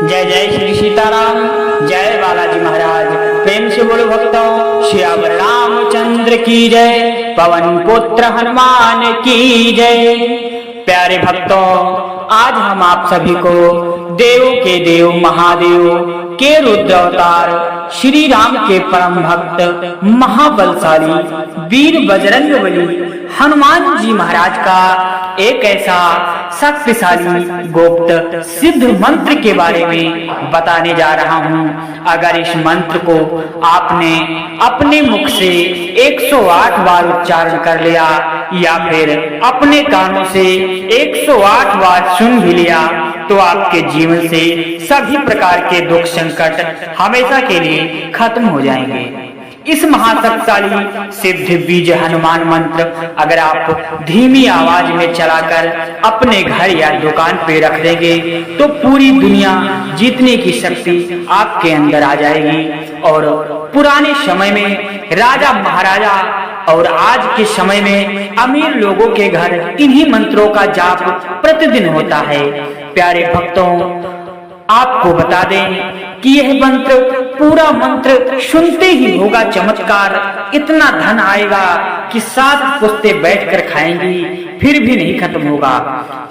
जय जय श्री सीताराम, जय बालाजी महाराज। प्रेम से बोलो भक्तों, श्री रामचंद्र की जय, पवन पुत्र हनुमान की जय। प्यारे भक्तों, आज हम आप सभी को देव के देव महादेव के रुद्र अवतार श्री राम के परम भक्त महाबलशाली वीर बजरंगबली हनुमान जी महाराज का एक ऐसा शक्तिशाली गुप्त सिद्ध मंत्र के बारे में बताने जा रहा हूँ। अगर इस मंत्र को आपने अपने मुख से 108 बार उच्चारण कर लिया या फिर अपने कानों से 108 बार सुन भी लिया तो आपके जीवन से सभी प्रकार के दुख संकट हमेशा के लिए खत्म हो जाएंगे। इस महाशक्तिशाली सिद्ध बीज हनुमान मंत्र अगर आप धीमी आवाज में चलाकर अपने घर या दुकान पे रख देंगे तो पूरी दुनिया जीतने की शक्ति आपके अंदर आ जाएगी। और पुराने समय में राजा महाराजा और आज के समय में अमीर लोगों के घर इन्हीं मंत्रों का जाप प्रतिदिन होता है। प्यारे भक्तों, आपको बता दें कि यह मंत्र पूरा मंत्र सुनते ही होगा चमत्कार। इतना धन आएगा कि 7 पुश्तें बैठकर खाएंगी फिर भी नहीं खत्म होगा।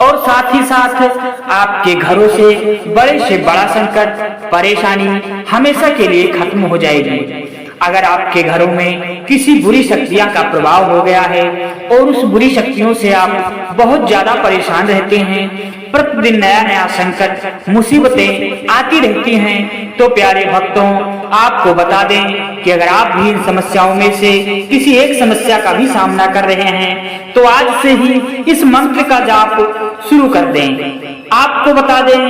और साथ ही साथ आपके घरों से बड़ा संकट परेशानी हमेशा के लिए खत्म हो जाएगी। अगर आपके घरों में किसी बुरी शक्तियां का प्रभाव हो गया है और उस बुरी शक्तियों से आप बहुत ज्यादा परेशान रहते हैं, प्रतिदिन नया नया संकट मुसीबतें आती रहती हैं, तो प्यारे भक्तों, आपको बता दें कि अगर आप भी इन समस्याओं में से किसी एक समस्या का भी सामना कर रहे हैं तो आज से ही इस मंत्र का जाप शुरू कर दें। आपको बता दें,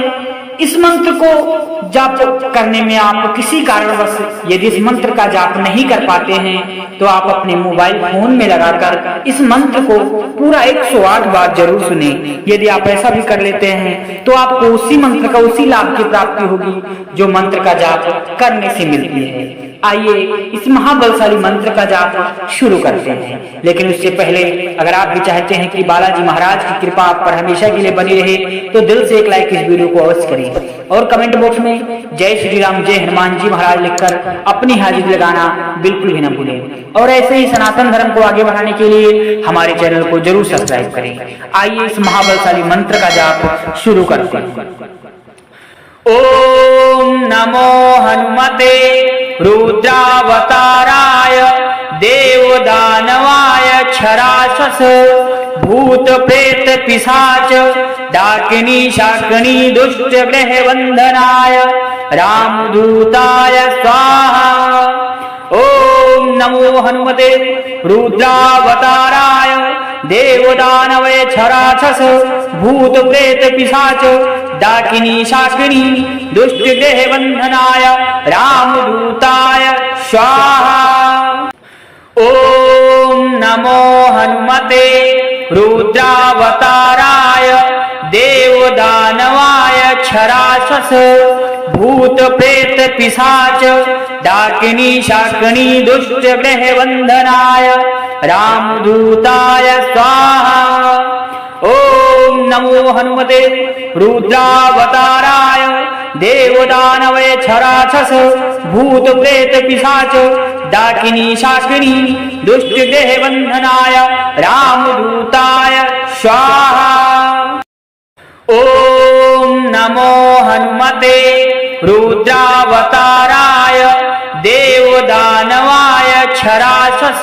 इस मंत्र को जाप करने में आप किसी कारणवश यदि इस मंत्र का जाप नहीं कर पाते हैं तो आप अपने मोबाइल फोन में लगाकर इस मंत्र को पूरा 108 बार जरूर सुने। यदि आप ऐसा भी कर लेते हैं तो आपको उसी मंत्र का उसी लाभ की प्राप्ति होगी जो मंत्र का जाप करने से मिलती है। आइए इस महाबलशाली मंत्र का जाप शुरू करते हैं। लेकिन उससे पहले अगर आप भी चाहते हैं कि बालाजी महाराज की कृपा आप पर हमेशा के लिए बनी रहे तो दिल से एक लाइक इस वीडियो को अवश्य करें और कमेंट बॉक्स में जय श्री राम जय हनुमान जी महाराज लिखकर अपनी हाजिरी लगाना बिल्कुल भी न भूलें। और ऐसे ही सनातन धर्म को आगे बढ़ाने के लिए हमारे चैनल को जरूर सब्सक्राइब करें। आइए इस महाबलशाली मंत्र का जाप शुरू करते हैं। ओम नमो हनुमते रुद्रावताराय देवदानवाय क्षरासस भूत प्रेत पिशाच डाकिनी शाकिनी दुष्ट ग्रह वंदनाय रामदूताय स्वाहा। ओम नमो हनुमते रुद्रावताराय देवदानवय क्षरासस भूत प्रेत पिशाच डाकिनी शाकिनी दुष्ट ग्रह वंदनाय रामदूताय स्वाहा। ओम नमो हनुमते रुद्रावताराय देवदानवाय क्षरासस भूत प्रेत पिशाच डाकिनी शाकिनी दुष्ट ग्रह वंदनाय रामदूताय स्वाहा। ओम नमो हनुमते रुद्रावताराय देवदानवय क्षरासस भूत प्रेत पिशाच डाकिनी शाकिनी दुष्ट ग्रह वंदनाय रामदूताय स्वाहा। ओम नमो हनुमते रुद्रावताराय देवदानवाय क्षरासस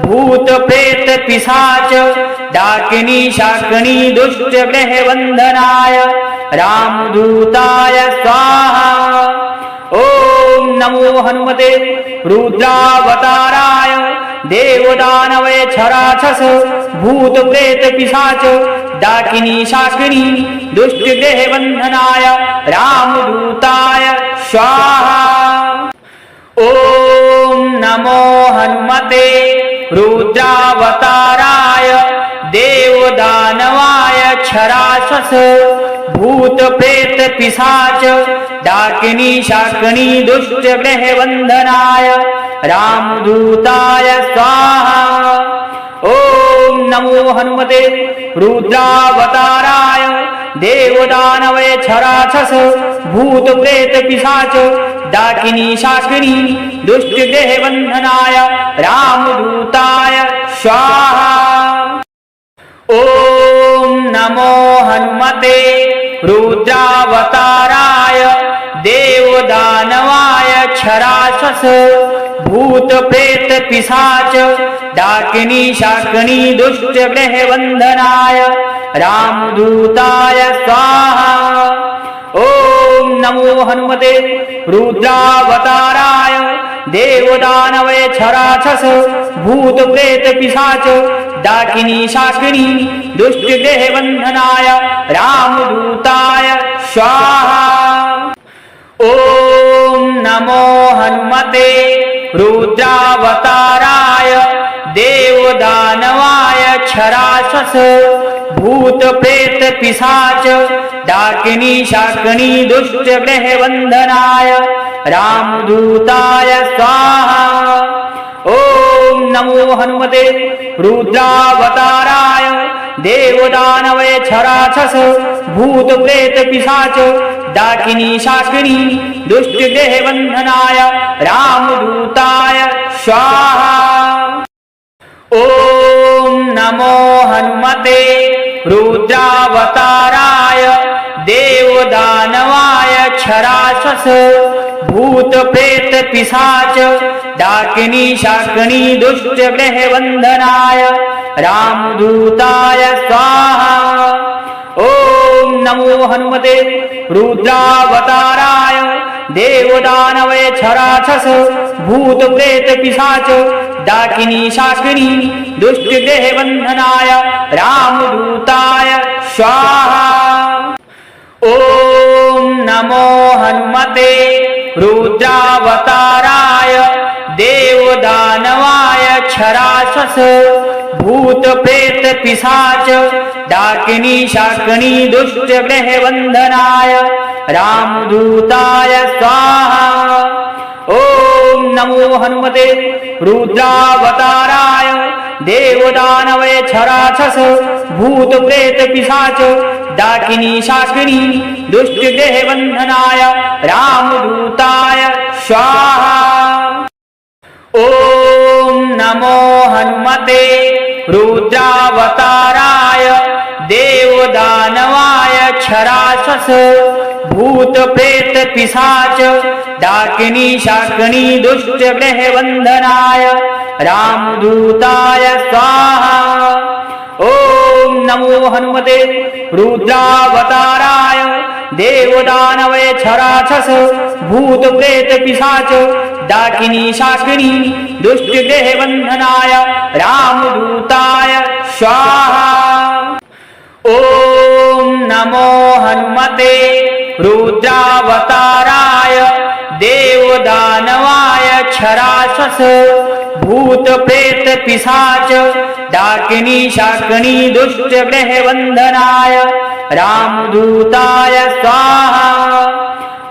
भूत प्रेत पिशाच डाकिनी शाकिनी दुष्ट ग्रह वंदनाय रामदूताय स्वाहा। ओम नमो हनुमते रुद्रावताराय देवदानवय क्षरासस भूत प्रेत पिशाच डाकिनी शाकिनी दुष्ट ग्रह वंदनाय रामदूताय स्वाहा। ओम नमो हनुमते रुद्रावताराय देवदानवाय क्षरासस भूत प्रेत पिशाच डाकिनी शाकिनी दुष्ट ग्रह वंदनाय रामदूताय स्वाहा। ओम नमो हनुमते रुद्रावताराय देवदानवय क्षरासस भूत प्रेत पिशाच डाकिनी शाकिनी दुष्ट ग्रह बंधनाय रामदूताय स्वाहा। ओम नमो हनुमते रुद्रावताराय देवदानवाय क्षरासस भूत प्रेत पिशाच डाकिनी शाकिनी दुष्ट ग्रह बंधनाय रामदूताय स्वाहा। ओम नमो हनुमते रुद्रावताराय देवदानवय क्षरासस भूत प्रेत पिशाच डाकिनी शाकिनी दुष्ट ग्रह बंधनाय रामदूताय स्वाहा। ओम नमो हनुमते रुद्रावताराय देवदानवाय क्षरासस भूत प्रेत पिशाच डाकिनी शाकिनी दुष्ट ग्रह बंधनाय रामदूताय स्वाहा। ओम नमो हनुमते रुद्रावताराय देवदानवय क्षरासस भूत प्रेत पिशाच डाकिनी शाकिनी दुष्ट ग्रह बंधनाय रामदूताय स्वाहा। ओम नमो हनुमते रुद्रावताराय देवदानवाय क्षरासस भूत प्रेत पिशाच डाकिनी शाकिनी दुष्ट ग्रह बंधनाय रामदूताय स्वाहा। ओम नमो हनुमते रुद्रावताराय देवदानवय क्षरासस भूत प्रेत पिशाच डाकिनी शाकिनी दुष्ट ग्रह बंधनाय रामदूताय स्वाहा। ओम नमो हनुमते रुद्रावताराय देवदानवाय क्षरासस भूत प्रेत पिशाच डाकिनी शाकिनी दुष्ट ग्रह बंधनाय रामदूताय स्वाहा। ओम नमो हनुमते रुद्रावताराय देवदानवय क्षरासस भूत प्रेत पिशाच डाकिनी शाकिनी दुष्ट ग्रह बंधनाय रामदूताय स्वाहा। ओम नमो हनुमते रुद्रावताराय देवदानवाय क्षरासस भूत प्रेत पिशाच डाकिनी शाकिनी दुष्ट ग्रह बंधनाय रामदूताय स्वाहा। ओम नमो हनुमते रुद्रावताराय देवदानवय क्षरासस भूत प्रेत पिशाच डाकिनी शाकिनी दुष्ट ग्रह बंधनाय रामदूताय स्वाहा। ओम नमो हनुमते रुद्रावताराय देवदानवाय क्षरासस भूत प्रेत पिशाच डाकिनी शाकिनी दुष्ट ग्रह बंधनाय रामदूताय स्वाहा।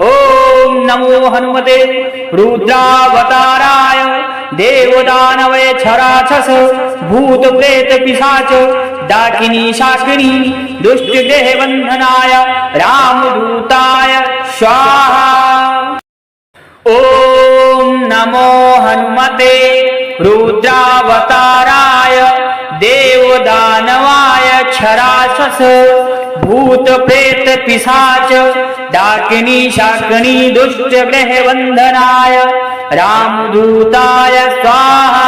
ओम नमो हनुमते रुद्रावताराय देवदानवय क्षरासस भूत प्रेत पिशाच डाकिनी शाकिनी दुष्ट ग्रह बंधनाय रामदूताय स्वाहा। ओम नमो हनुमते रुद्रावताराय देवदानवाय क्षरासस भूत प्रेत पिशाच डाकिनी शाकिनी दुष्ट ग्रह बंधनाय रामदूताय स्वाहा।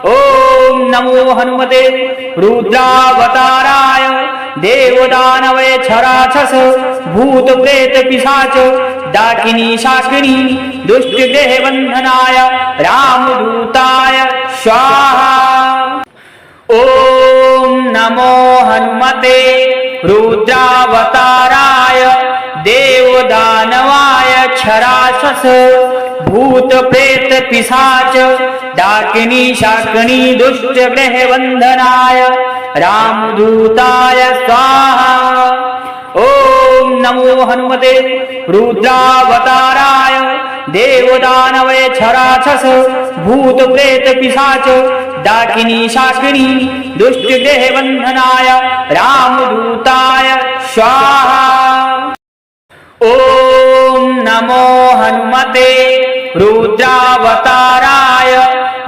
ओम नमो हनुमते रुद्रावताराय देवदानवय क्षरासस भूत प्रेत पिशाच डाकिनी शाकिनी दुष्ट ग्रह बंधनाय रामदूताय स्वाहा। ओम नमो हनुमते रुद्रावताराय देवदानवाय क्षरासस भूत प्रेत पिशाच डाकिनी शाकिनी दुष्ट ग्रह बंधनाय रामदूताय स्वाहा। ओम नमो हनुमते रुद्रावताराय देवदानवय क्षरासस भूत प्रेत पिशाच डाकिनी शाकिनी दुष्ट ग्रह बंधनाय रामदूताय स्वाहा। ओम नमो हनुमते रुद्रावताराय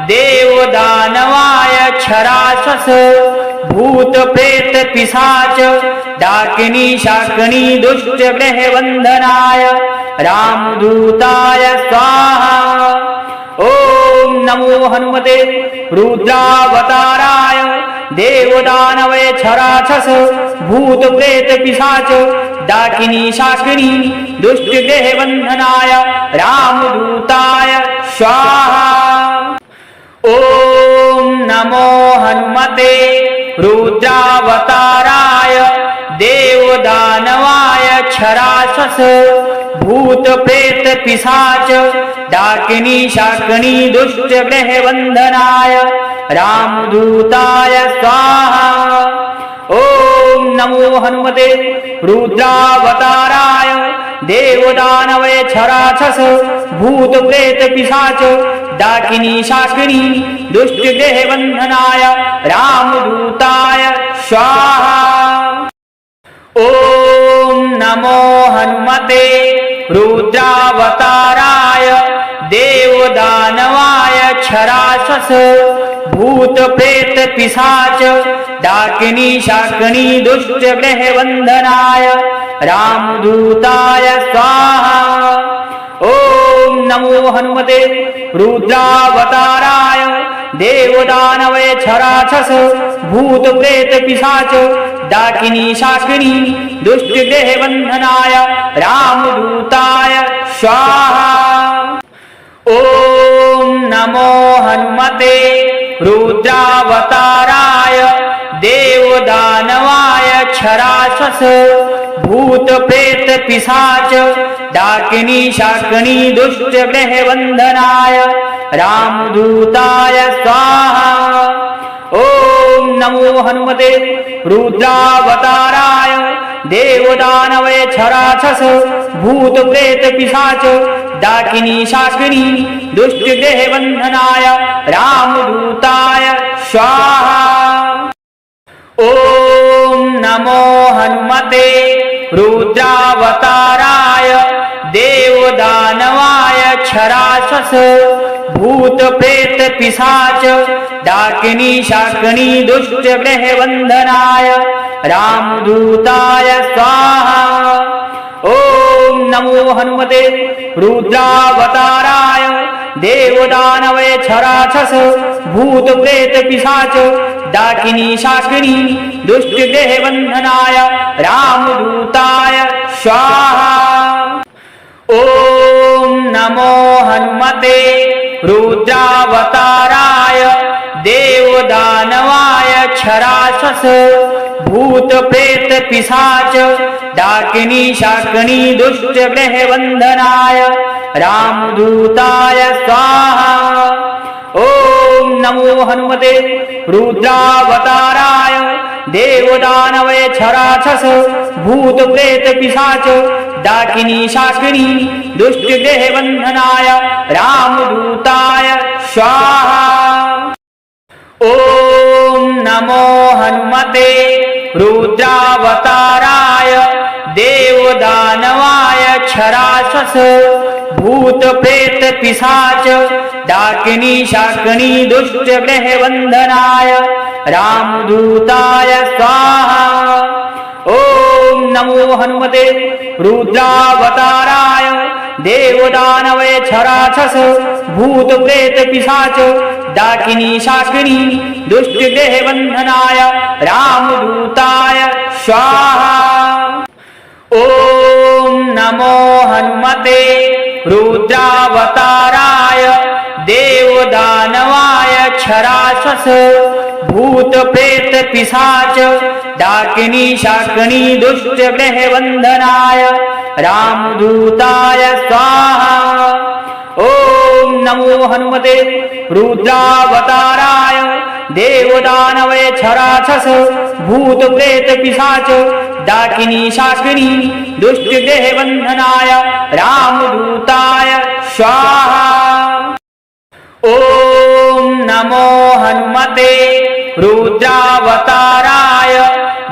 देवदानवाय क्षरासस भूत प्रेत पिशाच डाकिनी शाकिनी दुष्ट ग्रह वंदनाय रामदूताय स्वाहा। ओम नमो हनुमते रुद्रावताराय देवदानवय क्षरासस भूत प्रेत पिशाच डाकिनी शाकिनी दुष्ट ग्रह वंदनाय रामदूताय स्वाहा। ओम नमो हनुमते रुद्रावताराय देवदानवाय क्षरासस भूत प्रेत पिशाच डाकिनी शाकिनी दुष्ट ग्रह वंदनाय रामदूताय स्वाहा। ओम नमो हनुमते रुद्रावताराय देवदानवय क्षरासस भूत प्रेत पिशाच डाकिनी शाकिनी दुष्ट ग्रह वंदनाय रामदूताय स्वाहा। ओम नमो हनुमते रुद्रावताराय देवदानवाय क्षरासस भूत प्रेत पिशाच डाकिनी शाकिनी दुष्ट ग्रह वंदनाय रामदूताय स्वाहा। ओम नमो हनुमते रुद्रावताराय देवदानवय क्षरासस भूत प्रेत पिशाच डाकिनी शाकिनी दुष्ट ग्रह वंदनाय रामदूताय स्वाहा। ओम नमो हनुमते रुद्रावताराय देवदानवाय क्षरासस भूत प्रेत पिशाच डाकिनी शाकिनी दुष्ट ग्रह वंदनाय रामदूताय स्वाहा। ओम नमो हनुमते रुद्रावताराय देवदानवय क्षरासस भूत प्रेत पिशाच डाकिनी शाकिनी दुष्ट ग्रह वंदनाय रामदूताय स्वाहा। ओम नमो हनुमते रुद्रावताराय देवदानवाय क्षरासस भूत प्रेत पिशाच डाकिनी शाकिनी दुष्ट ग्रह वंदनाय रामदूताय स्वाहा। ओम नमो हनुमते रुद्रावताराय देवदानवय क्षरासस भूत प्रेत पिशाच डाकिनी शाकिनी दुष्ट ग्रह वंदनाय रामदूताय स्वाहा। ओम नमो हनुमते रुद्रावताराय देवदानवाय क्षरासस भूत प्रेत पिशाच डाकिनी शाकिनी दुष्ट ग्रह वंदनाय रामदूताय स्वाहा। ओम नमो हनुमते रुद्रावताराय देवदानवय क्षरासस भूत प्रेत पिशाच डाकिनी शाकिनी दुष्ट ग्रह वंदनाय रामदूताय स्वाहा। ओम नमो हनुमते रुद्रावताराय देवदानवाय क्षरासस भूत प्रेत पिशाच डाकिनी शाकिनी दुष्ट ग्रह वंदनाय रामदूताय स्वाहा। ओम नमो हनुमते रुद्रावताराय देवदानवय क्षरासस भूत प्रेत पिशाच डाकिनी शाकिनी दुष्ट ग्रह वंदनाय रामदूताय स्वाहा। ओम नमो हनुमते रुद्रावताराय देवदानवाय क्षरासस भूत प्रेत पिशाच डाकिनी शाकिनी दुष्ट ग्रह वंदनाय रामदूताय स्वाहा। ओम नमो हनुमते रुद्रावताराय देवदानवय क्षरासस भूत प्रेत पिशाच डाकिनी शाकिनी दुष्ट ग्रह वंदनाय रामदूताय स्वाहा। ओम नमो हनुमते रुद्रावताराय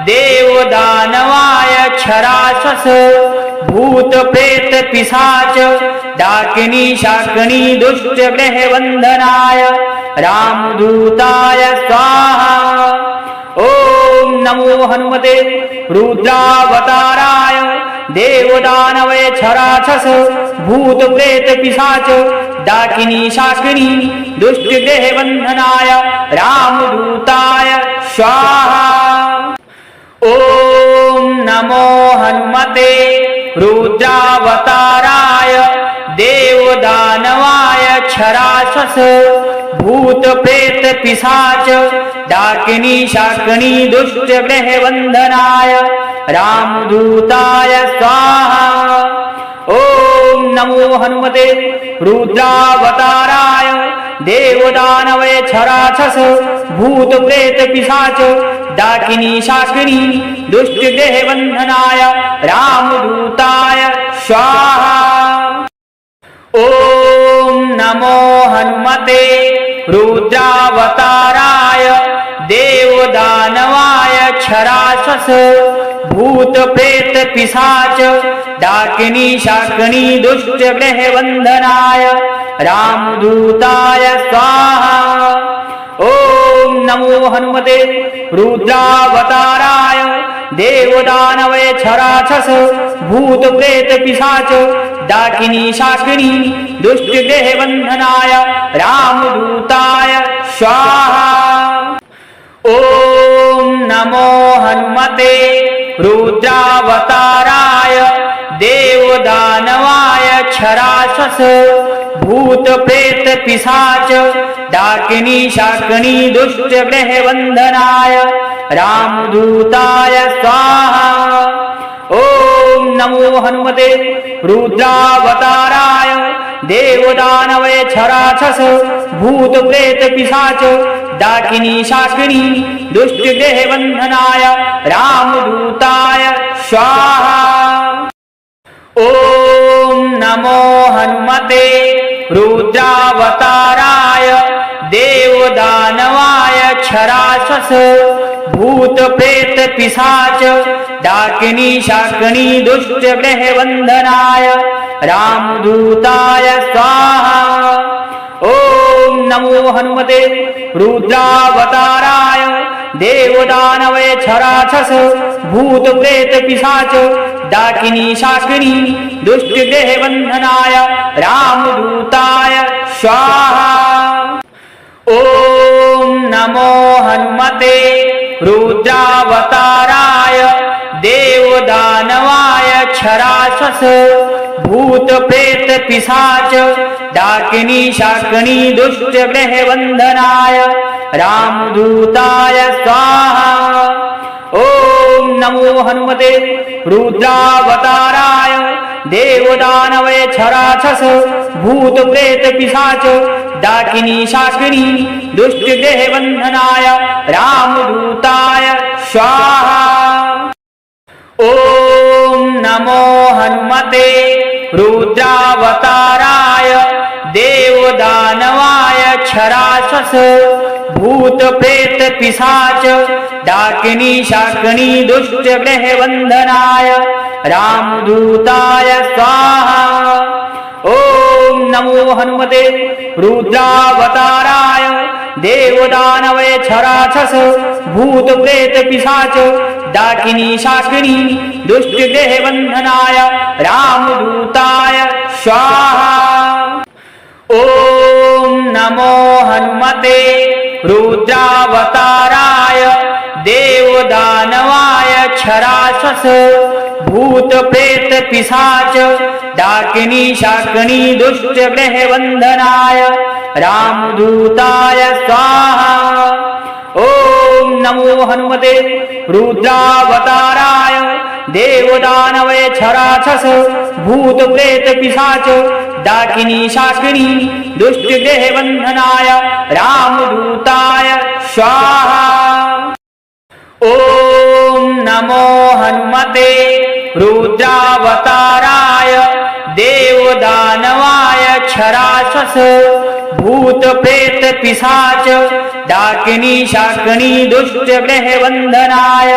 देवदानवाय क्षरासस भूत प्रेत पिशाच डाकिनी शाकिनी दुष्ट ग्रह बंधनाय रामदूताय स्वाहा। ओम नमो हनुमते रुद्रावताराय देवदानवैक्षराक्षस भूत प्रेत पिशाच डाकिनी शाकिनी दुष्ट ग्रह बंधनाय रामदूताय स्वाहा। ओम नमो हनुमते रुद्रावताराय देवदानवायक्षराक्षस भूत प्रेत पिशाच डाकिनी शाकिनी दुष्ट ग्रह बंधनाय रामदूताय स्वाहा। ओम नमो हनुमते रुद्रावताराय देवदानवैक्षराक्षस भूत प्रेत पिशाच डाकिनी शाकिनी दुष्ट ग्रह बंधनाय रामदूताय स्वाहा। ओम नमो हनुमते रुद्रावताराय देवदानवायक्षराक्षस भूत प्रेत पिशाच डाकिनी शाकिनी दुष्ट ग्रह बंधनाय रामदूताय स्वाहा। ओम नमो हनुमते रुद्रावताराय देवदानवैक्षराक्षस भूत प्रेत पिशाच डाकिनी शाकिनी दुष्ट ग्रह बंधनाय रामदूताय स्वाहा। ओम नमो हनुमते रुद्रावताराय देवदानवायक्षराक्षस भूत प्रेत पिशाच डाकिनी शाकिनी दुष्ट ग्रह बंधनाय रामदूताय स्वाहा। ओम नमो हनुमते रुद्रावताराय देवदानवैक्षराक्षस भूत प्रेत पिशाच डाकिनी शाकिनी दुष्ट ग्रह बंधनाय रामदूताय स्वाहा। ओम नमो हनुमते रुद्रावताराय देवदानवायक्षराक्षस भूत प्रेत पिशाच डाकिनी शाकिनी दुष्ट ग्रह बंधनाय रामदूताय स्वाहा। ओम नमो हनुमते रुद्रावताराय देवदानवैक्षराक्षस भूत प्रेत पिशाच डाकिनी शाकिनी दुष्ट ग्रह बंधनाय रामदूताय स्वाहा। ओम नमो हनुमते रुद्रावताराय देवदानवायक्षराक्षस भूत प्रेत पिशाच डाकिनी शाकिनी दुष्ट ग्रह बंधनाय रामदूताय स्वाहा। ओम नमो हनुमते रुद्रावताराय देवदानवैक्षराक्षस भूत प्रेत पिशाच डाकिनी शाकिनी दुष्ट ग्रह बंधनाय रामदूताय स्वाहा। ओम नमो हनुमते रुद्रावताराय देवदानवायक्षराक्षस भूत प्रेत पिशाच डाकिनी शाकिनी दुष्ट ग्रह बंधनाय रामदूताय स्वाहा। ओम नमो हनुमते रुद्रावताराय देवदानवैक्षराक्षस भूत प्रेत पिशाच डाकिनी शाकिनी दुष्ट ग्रह बंधनाय रामदूताय स्वाहा। ओम नमो हनुमते रुद्रावताराय देवदानवायक्षराक्षस भूत प्रेत पिशाच डाकिनी शाकिनी दुष्ट ग्रह बंधनाय रामदूताय स्वाहा। ओम नमो हनुमते रुद्रावताराय देवदानवैक्षराक्षस भूत प्रेत पिशाच डाकिनी शाकिनी दुष्ट ग्रह बंधनाय रामदूताय स्वाहा। ओम नमो हनुमते रुद्रावताराय देवदानवायक्षराक्षस भूत प्रेत पिशाच डाकिनी शाकिनी दुष्ट ग्रह बंधनाय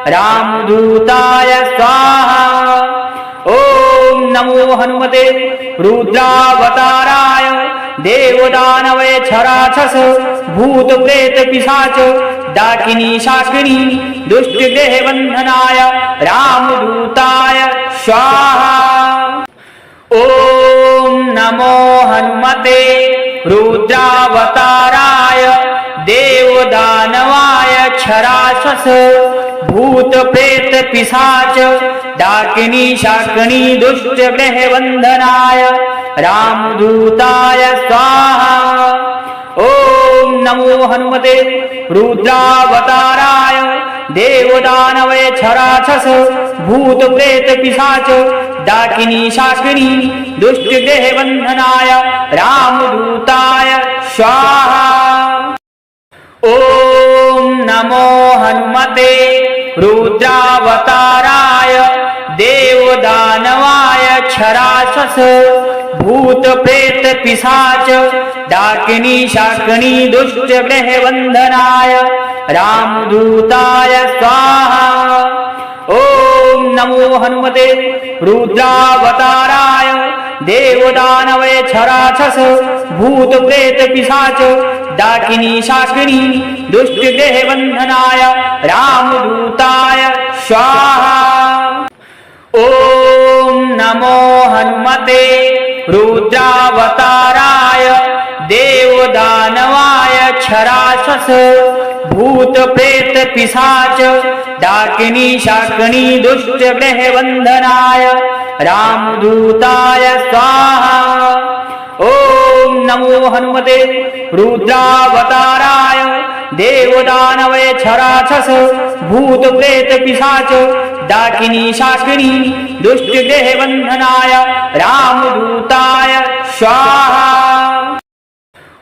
रामदूताय स्वाहा। ओम नमो हनुमते रुद्रावताराय देवदानवैक्षराक्षस भूत प्रेत पिशाच डाकिनी शाकिनी दुष्ट ग्रह बंधनाय रामदूताय स्वाहा। ओम नमो हनुमते रुद्रावताराय देवदानवाय क्षराक्षस भूत प्रेत पिशाच डाकिनी शाकिनी दुष्ट ग्रह बंधनाय रामदूताय स्वाहा। ओम नमो हनुमते रुद्रावताराय देवदानवैक्षराक्षस भूत प्रेत पिशाच डाकिनी शाकिनी दुष्ट ग्रह बंधनाय रामदूताय स्वाहा। ओम नमो हनुमते रुद्रावताराय देवदानवाय क्षराक्षस भूत प्रेत पिशाच डाकिनी शाकिनी दुष्ट ग्रह बंधनाय रामदूताय स्वाहा। ओम नमो हनुमते रुद्रावताराय देवदानवैक्षराक्षस भूत प्रेत पिशाच डाकिनी शाकिनी दुष्ट ग्रह बंधनाय रामदूताय स्वाहा। ओम नमो हनुमते रुद्रावताराय देवदानवाय क्षराक्षस भूत प्रेत पिशाच डाकिनी शाकिनी दुष्ट ग्रह बंधनाय रामदूताय स्वाहा। ओम नमो हनुमते रुद्रावताराय देवदानवैक्षराक्षस भूत प्रेत पिशाच डाकिनी शाकिनी दुष्ट ग्रह बंधनाय रामदूताय स्वाहा।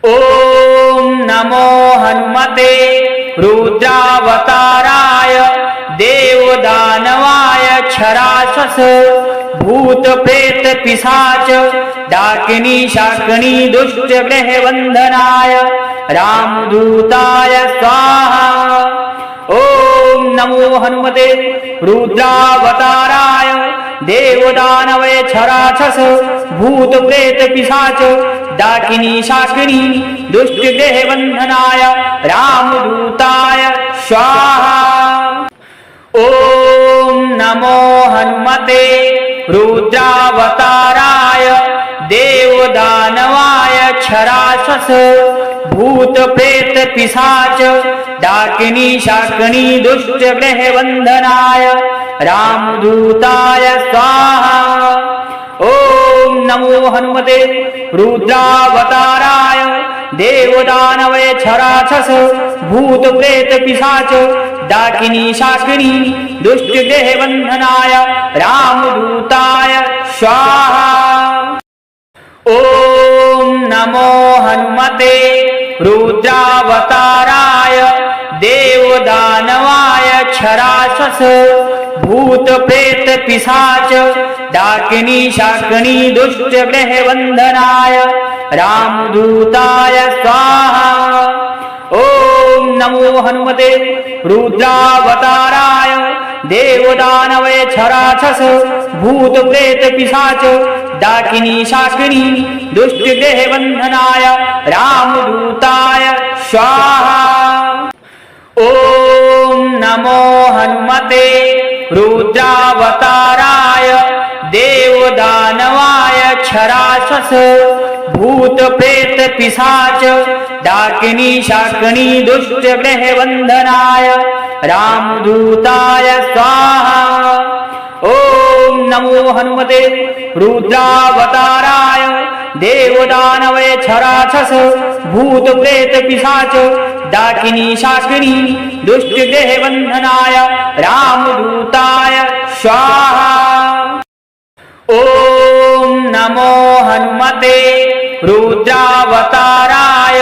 ओम नमो हनुमते रुद्रावताराय देवदानवाय क्षराक्षस भूत प्रेत पिशाच डाकिनी शाकिनी दुष्ट ग्रह बंधनाय रामदूताय स्वाहा। ओम नमो हनुमते रुद्रावताराय देवदानवैक्षराक्षस भूत प्रेत पिशाच डाकिनी शाकिनी दुष्ट ग्रह बंधनाय रामदूताय स्वाहा। ओम नमो हनुमते रुद्रावताराय देवदानवाय क्षराक्षस भूत प्रेत पिशाच डाकिनी शाकिनी दुष्ट ग्रह बंधनाय रामदूताय स्वाहा। ओम नमो हनुमते रुद्रावताराय देवदानवैक्षराक्षस भूत प्रेत पिशाच डाकिनी शाकिनी दुष्ट ग्रह बंधनाय रामदूताय स्वाहा। ओम नमो हनुमते रुद्रावताराय देवदानवाय क्षराक्षस भूत प्रेत पिशाच डाकिनी शाकिनी दुष्ट ग्रह बंधनाय रामदूताय स्वाहा। ओम नमो हनुमते रुद्रावताराय देवदानवैक्षराक्षस भूत प्रेत पिशाच डाकिनी शाकिनी दुष्ट ग्रह बंधनाय रामदूताय स्वाहा। ओम नमो हनुमते रुद्रावताराय देवदानवाय क्षराक्षस भूत प्रेत पिशाच डाकिनी शाकिनी दुष्ट ग्रह बंधनाय रामदूताय स्वाहा। ओम नमो हनुमते रुद्रावताराय देवदानवैक्षराक्षस भूत प्रेत पिशाच डाकिनी शाकिनी दुष्ट ग्रह बंधनाय रामदूताय स्वाहा। ओम नमो हनुमते रुद्रावताराय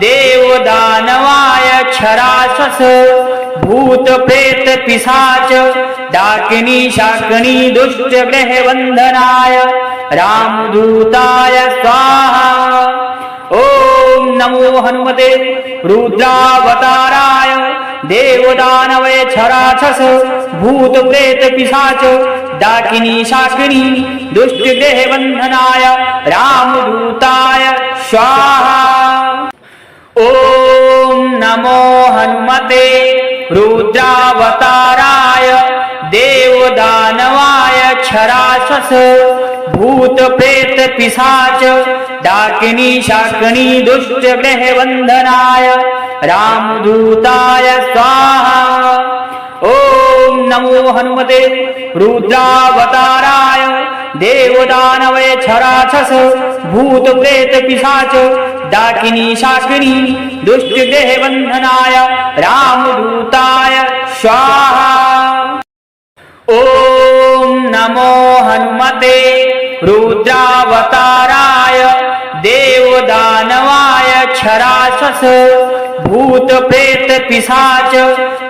देवदानवाय क्षराक्षस भूत प्रेत पिशाच डाकिनी शाकिनी दुष्ट ग्रह बंधनाय रामदूताय स्वाहा। ओम नमो हनुमते रुद्रावताराय देवदानवैक्षराक्षस भूत प्रेत पिशाच डाकिनी शाकिनी दुष्टग्रहबन्धनाय रामदूताय स्वाहा। ॐ नमो हनुमते रुद्रावताराय देवदानवाय क्षरासस भूत प्रेत पिशाच डाकिनी शाकिनी दुष्टग्रहबन्धनाय रामदूताय स्वाहा। ॐ नमो हनुमते रुद्रावताराय देवदानवय क्षरासस भूत प्रेत पिशाच डाकिनी शाकिनी दुष्टग्रहबन्धनाय रामदूताय स्वाहा। ॐ नमो हनुमते रुद्रावताराय देवदानवाय क्षरासस भूत प्रेत पिशाच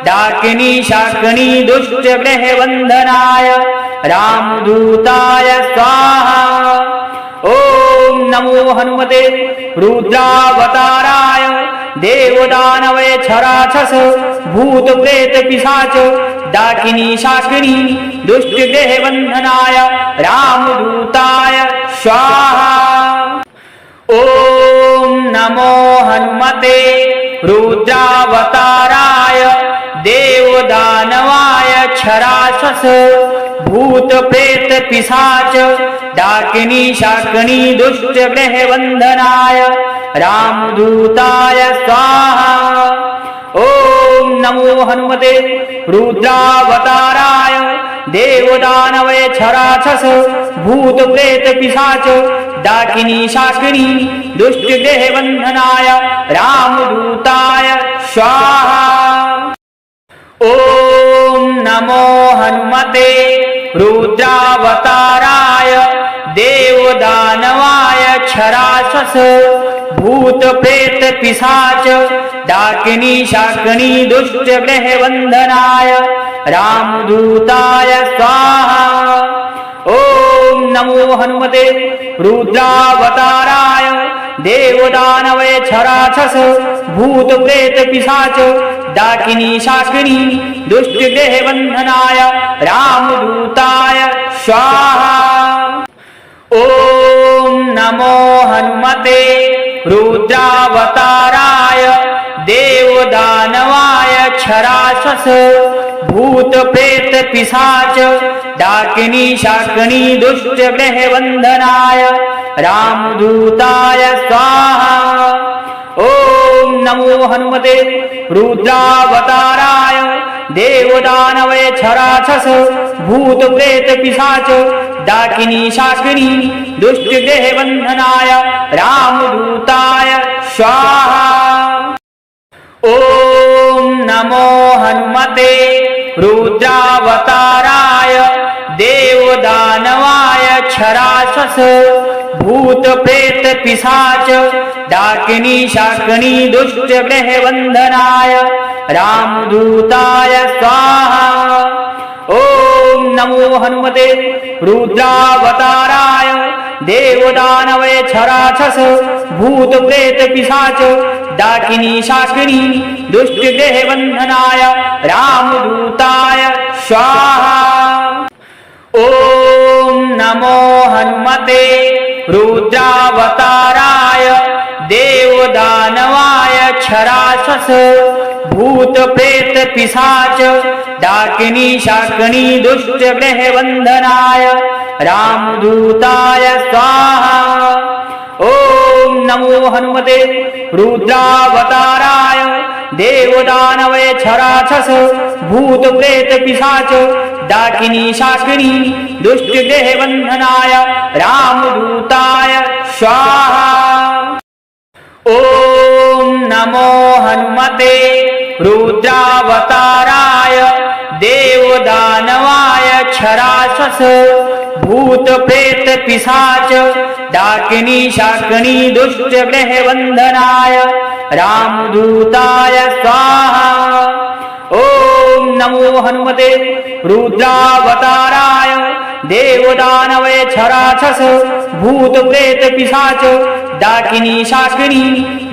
डाकिनी शाकिनी दुष्टग्रहबन्धनाय रामदूताय स्वाहा। ॐ नमो हनुमते रुद्रावताराय देवदानवय क्षरासस भूत प्रेत पिशाच डाकिनी शाकिनी दुष्टग्रहबन्धनाय रामदूताय स्वाहा। ॐ नमो हनुमते रुद्रावताराय देवदानवाय क्षरासस भूत प्रेत पिशाच डाकिनी शाकिनी दुष्टग्रहबन्धनाय रामदूताय स्वाहा। ॐ नमो हनुमते रुद्रावताराय देवदानवय क्षरासस भूत प्रेत पिशाच डाकिनी शाकिनी दुष्टग्रहबन्धनाय रामदूताय स्वाहा। ॐ नमो हनुमते रुद्रावताराय देवदानवाय क्षरासस भूत प्रेत पिशाच डाकिनी शाकिनी दुष्टग्रहबन्धनाय रामदूताय स्वाहा। ॐ नमो हनुमते रुद्रावताराय देवदानवय क्षरासस भूत प्रेत पिशाच डाकिनी शाकिनी दुष्टग्रहबन्धनाय रामदूताय स्वाहा। ॐ नमो हनुमते रुद्रावताराय देवदानवाय क्षरासस भूत प्रेत पिशाच डाकिनी शाकिनी दुष्टग्रहबन्धनाय रामदूताय स्वाहा। ॐ नमो हनुमते रुद्रावताराय देवदानवय क्षरासस भूत प्रेत पिशाच डाकिनी शाकिनी दुष्टग्रहबन्धनाय रामदूताय स्वाहा। ॐ नमो हनुमते रुद्रावताराय देवदानवाय क्षरासस भूत प्रेत पिशाच डाकिनी शाकिनी दुष्टग्रहबन्धनाय रामदूताय स्वाहा। ॐ नमो हनुमते रुद्रावताराय देवदानवय क्षरासस भूत प्रेत पिशाच डाकिनी शाकिनी दुष्टग्रहबन्धनाय रामदूताय स्वाहा। ॐ नमो हनुमते रुद्रावताराय देवदानवाय क्षरासस भूत प्रेत पिशाच डाकिनी शाकिनी दुष्टग्रहबन्धनाय रामदूताय स्वाहा। ॐ नमो हनुमते रुद्रावताराय देवदानवय क्षरासस भूत प्रेत पिशाच डाकिनी शाकिनी दुष्टग्रहबन्धनाय रामदूताय स्वाहा। ॐ नमो हनुमते रुद्रावताराय देवदानवाय क्षरासस भूत प्रेत पिशाच डाकिनी शाकिनी दुष्टग्रहबन्धनाय रामदूताय स्वाहा। ॐ नमो हनुमते रुद्रावताराय देवदानवय क्षरासस भूत प्रेत पिशाच डाकिनी शाकिनी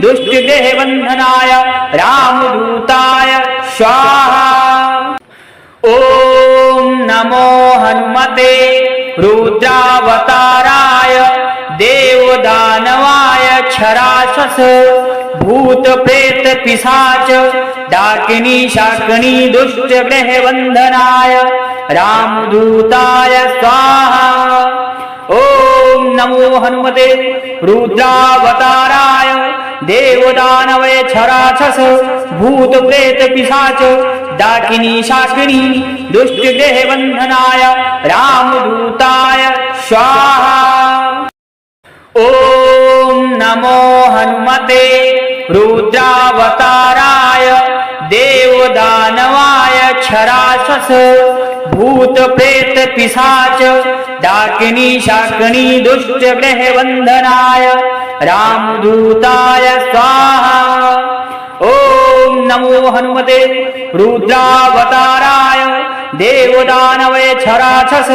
दुष्टग्रहबन्धनाय रामदूताय स्वाहा। ॐ नमो हनुमते रुद्रावताराय देवदानवाय क्षरासस भूत प्रेत पिशाच डाकिनी शाकिनी दुष्ट ग्रह वंदनाय रामदूताय स्वाहा। ओम नमो हनुमते रुद्रावताराय देवदानवे क्षरासस भूत प्रेत पिशाच डाकिनी शाकिनी दुष्ट ग्रह वंदनाय रामदूताय स्वाहा। ओम नमो हनुमते रुद्रावताराय देवदानवाय क्षरासस भूत प्रेत पिशाच डाकिनी शाकिनी दुष्ट ग्रह वंदनाय रामदूताय स्वाहा। ओम नमो हनुमते रुद्रावताराय देवदानवे क्षरासस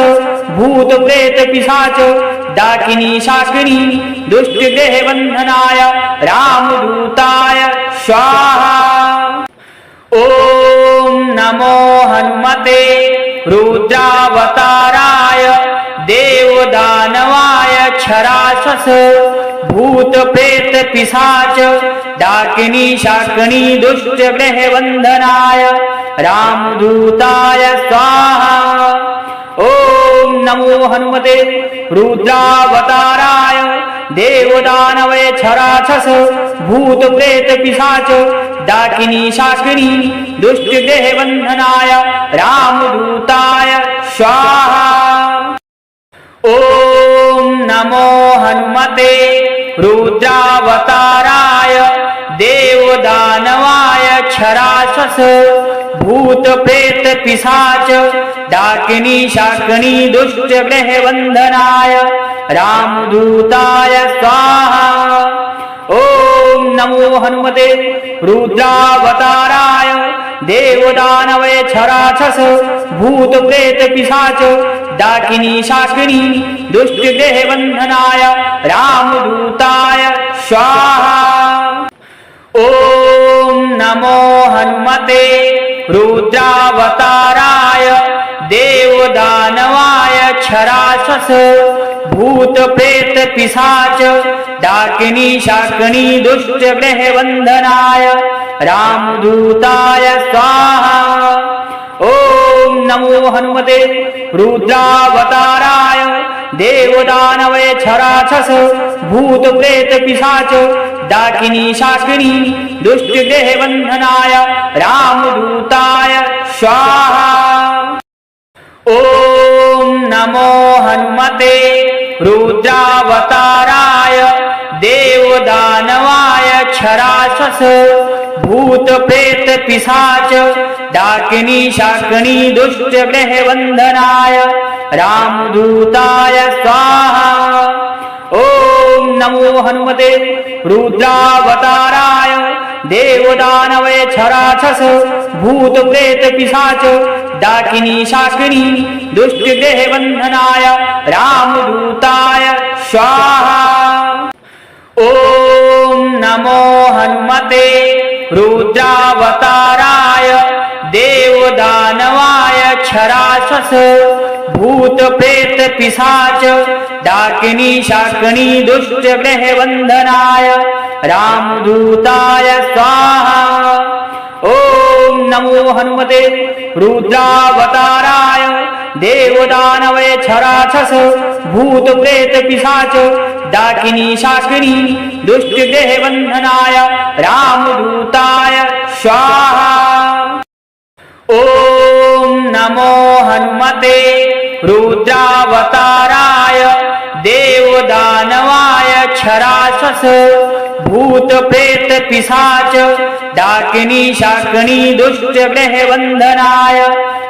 भूत प्रेत पिशाच डाकिनी शाकिनी दुष्ट ग्रह वंदनाय रामदूताय स्वाहा। ओम नमो हनुमते रुद्रावताराय देवदानवाय क्षरासस भूत प्रेत पिशाच डाकिनी शाकिनी दुष्ट ग्रह वंदनाय रामदूताय स्वाहा। ओम नमो हनुमते रुद्रावताराय देवदानवे क्षरासस भूत प्रेत पिशाच डाकिनी शाकिनी दुष्ट ग्रह वंदनाय रामदूताय स्वाहा। ओम नमो हनुमते रुद्रावताराय देवदानवाय क्षरासस भूत प्रेत पिशाच डाकिनी शाकिनी दुष्ट ग्रह वंदनाय रामदूताय स्वाहा। ओम नमो हनुमते रुद्रावताराय देवदानवे क्षरासस भूत प्रेत पिशाच डाकिनी शाकिनी दुष्ट ग्रह वंदनाय रामदूताय स्वाहा। ओम नमो हनुमते रुद्रावताराय देवदानवाय क्षरासस भूत प्रेत पिशाच डाकिनी शाकिनी दुष्ट ग्रह वंदनाय रामदूताय स्वाहा। ओम नमो हनुमते रुद्रावताराय देवदानवे क्षरासस भूत प्रेत पिशाच डाकिनी शाकिनी दुष्ट ग्रह वंदनाय रामदूताय स्वाहा। ओम नमो हनुमते रुद्रावताराय देवदानवाय क्षरासस भूत प्रेत पिशाच डाकिनी शाकिनी दुष्ट ग्रह वंदनाय रामदूताय स्वाहा। ओम नमो हनुमते रुद्रावताराय देवदानवे क्षरासस भूत प्रेत पिशाच डाकिनी शाकिनी दुष्ट ग्रह वंदनाय रामदूताय स्वाहा। ओम नमो हनुमते रुद्रावताराय देवदानवाय क्षरासस भूत प्रेत पिशाच डाकिनी शाकिनी दुष्ट ग्रह वंदनाय रामदूताय स्वाहा। ओम नमो हनुमते रुद्रावताराय देवदानवे क्षरासस भूत प्रेत पिशाच डाकिनी शाकिनी दुष्ट ग्रह वंदनाय रामदूताय स्वाहा। ओम नमो हनुमते रुद्रावताराय देवदानवाय क्षरासस भूत प्रेत पिशाच डाकिनी शाकिनी दुष्ट ग्रह वंदनाय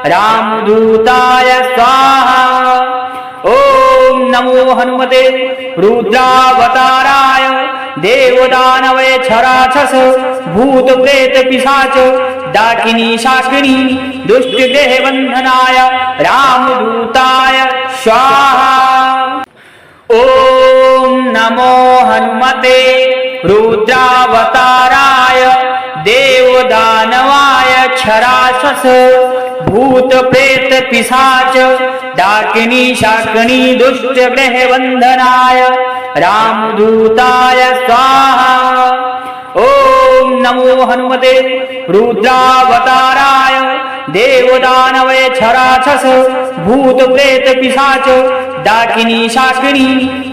रामदूताय स्वाहा। ओम नमो हनुमते रुद्रावताराय देवदानवे क्षरासस भूत प्रेत पिशाच डाकिनी शाकिनी दुष्ट ग्रह वंदनाय रामदूताय स्वाहा। ओम नमो हनुमते रुद्रावताराय देवदानवाय क्षरासस भूत प्रेत पिशाच डाकिनी शाकिनी दुष्ट ग्रह बंधनाय रामदूताय स्वाहा। ओम नमो हनुमते रुद्रावताराय देवदानवैक्षराक्षस भूत प्रेत पिशाच डाकिनी शाकिनी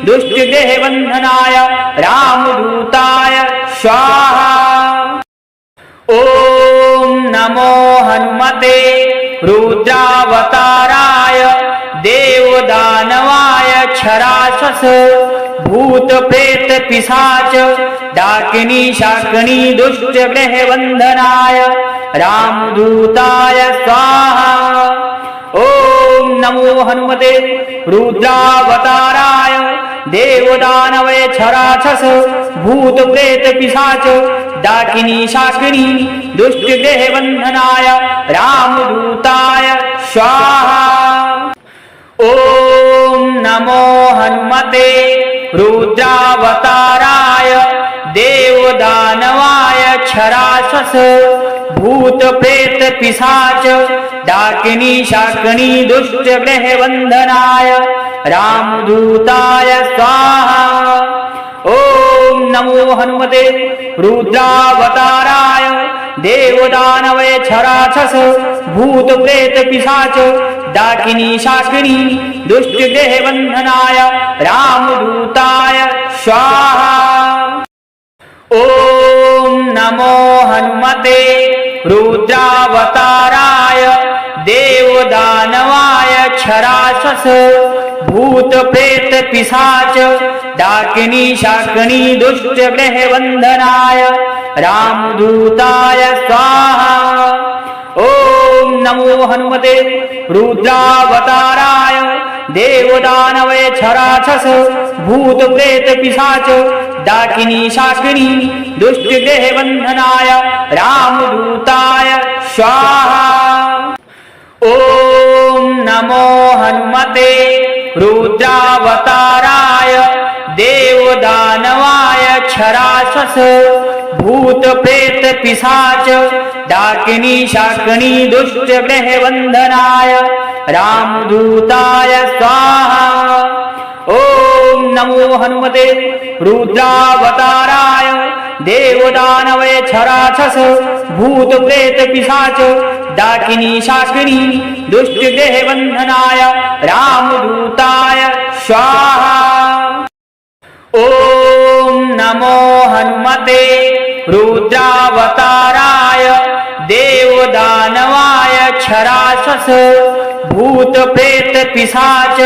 दुष्ट ग्रह बंधनाय रामदूताय स्वाहा। ओम नमो हनुमते रुद्रावताराय देवदानवैक्षराक्षस भूत प्रेत पिशाच डाकिनी शाकिनी दुष्ट ग्रह बंधनाय रामदूताय स्वाहा। ओम नमो हनुमते रुद्रावताराय देवदानवैक्षराक्षस भूत प्रेत पिशाच डाकिनी शाकिनी दुष्ट ग्रह बंधनाय रामदूताय स्वाहा। ओम नमो हनुमते रुद्रावताराय देवदानवैक्षराक्षस भूत प्रेत पिशाच डाकिनी शाकिनी दुष्ट ग्रह बंधनाय रामदूताय स्वाहा। ओम नमो हनुमते रुद्रावताराय देवदानवैक्षराक्षस भूत प्रेत पिशाच डाकिनी शाकिनी दुष्ट ग्रह बंधनाय रामदूताय स्वाहा। ओम नमो हनुमते रुद्रावताराय देवदानवैक्षराक्षस भूत प्रेत पिशाच डाकिनी शाकिनी दुष्ट ग्रह बंधनाय रामदूताय स्वाहा। ओम नमो हनुमते रुद्रावताराय देवदानवैक्षराक्षस भूत प्रेत पिशाच डाकिनी शाकिनी दुष्ट ग्रह बंधनाय रामदूताय स्वाहा। ओम नमो हनुमते रुद्रावताराय देवदानवैक्षराक्षस भूत प्रेत पिशाच डाकिनी शाकिनी दुष्ट ग्रह बंधनाय रामदूताय स्वाहा। ओम नमो हनुमते रुद्रावताराय देवदानवैक्षराक्षस भूत प्रेत पिशाच डाकिनी शाकिनी दुष्ट ग्रह बंधनाय रामदूताय स्वाहा। ओम नमो हनुमते रुद्रावताराय देवदानवैक्षराक्षस भूत प्रेत पिशाच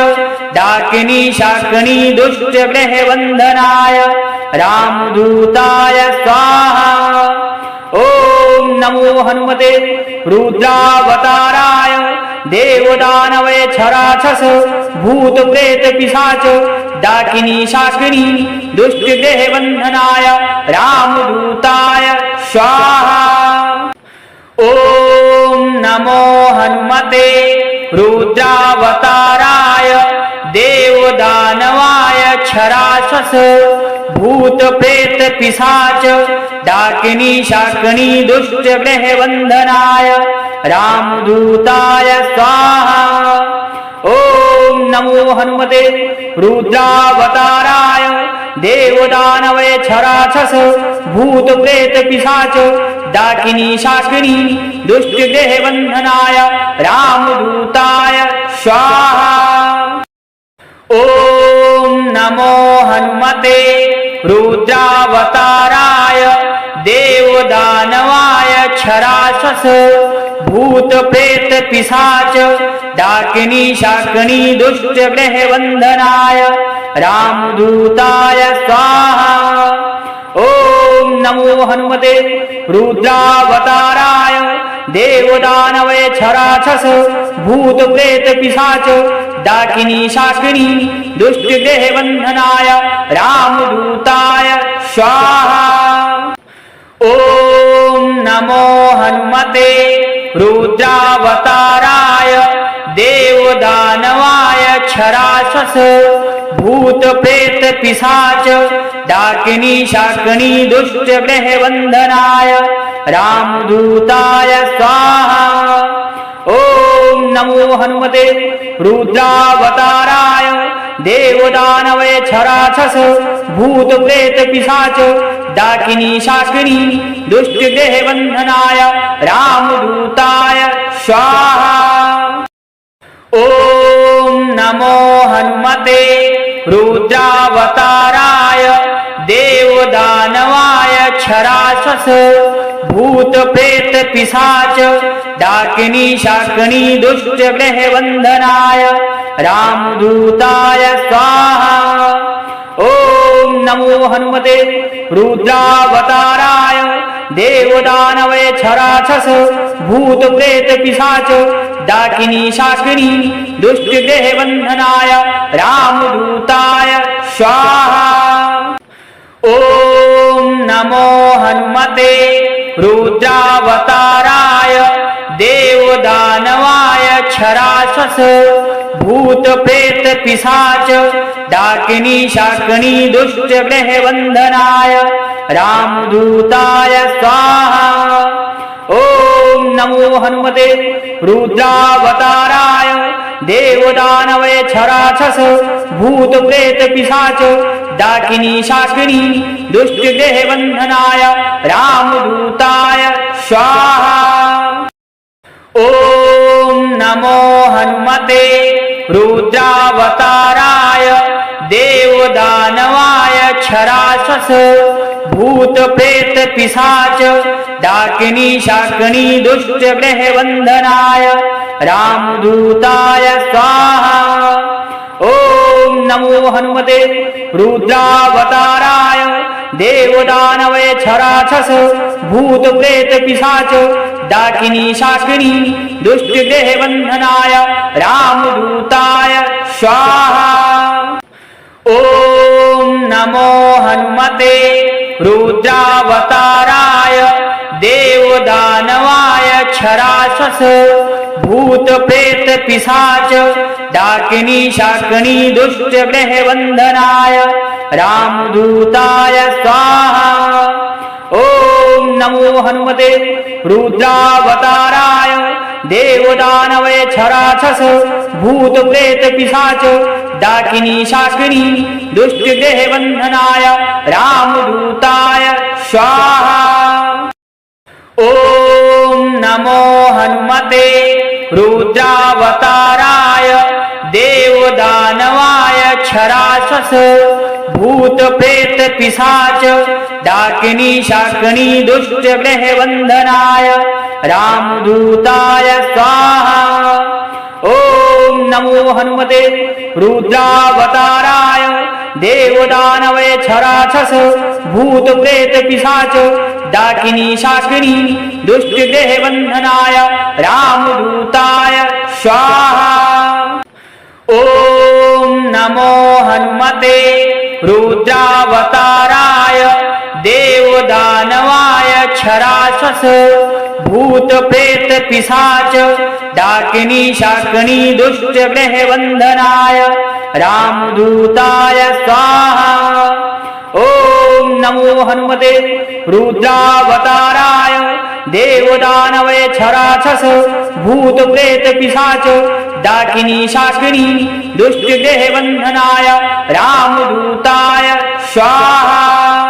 डाकिनी शाकिनी दुष्ट ग्रह बंधनाय रामदूताय स्वाहा। ओम नमो हनुमते रुद्रावताराय देवदानवैक्षराक्षस भूत प्रेत पिशाच डाकिनी शाकिनी दुष्ट ग्रह बंधनाय रामदूताय स्वाहा। ओम नमो हनुमते रुद्रावताराय देवदानवैक्षराक्षस भूत प्रेत पिशाच डाकिनी शाकिनी दुष्ट ग्रह बंधनाय रामदूताय स्वाहा। ओम नमो हनुमते रुद्रावताराय देवदानवैक्षराक्षस भूत प्रेत पिशाच डाकिनी शाकिनी दुष्ट ग्रह बंधनाय रामदूताय स्वाहा। ओम नमो हनुमते रुद्रावताराय देवदानवैक्षराक्षस भूत प्रेत पिशाच डाकिनी शाकिनी दुष्ट ग्रह बंधनाय रामदूताय स्वाहा। ओम नमो हनुमते रुद्रावताराय देवदानवैक्षराक्षस भूत प्रेत पिशाच डाकिनी शाकिनी दुष्ट ग्रह बंधनाय रामदूताय स्वाहा। ओम नमो हनुमते रुद्रावताराय देवदानवैक्षराक्षस भूत प्रेत पिशाच डाकिनी शाकिनी दुष्ट ग्रह बंधनाय रामदूताय स्वाहा। ओम नमो हनुमते रुद्रावताराय देवदानवैक्षराक्षस भूत प्रेत पिशाच डाकिनी शाकिनी दुष्ट ग्रह बंधनाय रामदूताय स्वाहा। ओम नमो हनुमते रुद्रावताराय देवदानवाय क्षराक्षस भूत प्रेत पिशाच डाकिनी शाकिनी दुष्ट ग्रह बंधनाय रामदूताय स्वाहा। ओम नमो हनुमते रुद्रावताराय देवदानवैक्षराक्षस भूत प्रेत पिशाच डाकिनी शाकिनी दुष्ट ग्रह बंधनाय रामदूताय स्वाहा। ओम नमो हनुमते रुद्रावताराय देवदानवाय क्षराक्षस भूत प्रेत पिशाच डाकिनी शाकिनी दुष्ट ग्रह बंधनाय रामदूताय स्वाहा। ओम नमो हनुमते रुद्रावताराय देवदानवैक्षराक्षस भूत प्रेत पिशाच डाकिनी शाकिनी दुष्ट ग्रह बंधनाय रामदूताय स्वाहा। ओम नमो हनुमते रुद्रावताराय देवदानवाय क्षराक्षस भूत प्रेत पिशाच डाकिनी शाकिनी दुष्ट ग्रह बंधनाय रामदूताय स्वाहा। ओम नमो हनुमते रुद्रावताराय देवदानवैक्षराक्षस भूत प्रेत पिशाच डाकिनी शाकिनी दुष्ट ग्रह बंधनाय रामदूताय स्वाहा। ओम नमो हनुमते रुद्रावताराय देवदानवाय क्षराक्षस भूत प्रेत पिशाच डाकिनी शाकिनी दुष्ट ग्रह बंधनाय रामदूताय स्वाहा। ओम नमो हनुमते रुद्रावताराय देवदानवैक्षराक्षस भूत प्रेत पिशाच डाकिनी शाकिनी दुष्ट ग्रह बंधनाय रामदूताय स्वाहा। ओम नमो हनुमते रुद्रावताराय देवदानवाय क्षराक्षस भूत प्रेत पिशाच डाकिनी शाकिनी दुष्ट ग्रह बंधनाय रामदूताय स्वाहा। ओम नमो हनुमते रुद्रावताराय देवदानवैक्षराक्षस भूत प्रेत पिशाच डाकिनी शाकिनी दुष्ट ग्रह बंधनाय रामदूताय स्वाहा। ओम नमो हनुमते रुद्रावताराय देवदानवाय क्षराक्षस भूत प्रेत पिशाच डाकिनी शाकिनी दुष्ट ग्रह बंधनाय रामदूताय स्वाहा। ओम नमो हनुमते रुद्रावताराय देवदानवैक्षराक्षस भूत प्रेत पिशाच डाकिनी शाकिनी दुष्ट ग्रह बंधनाय रामदूताय स्वाहा।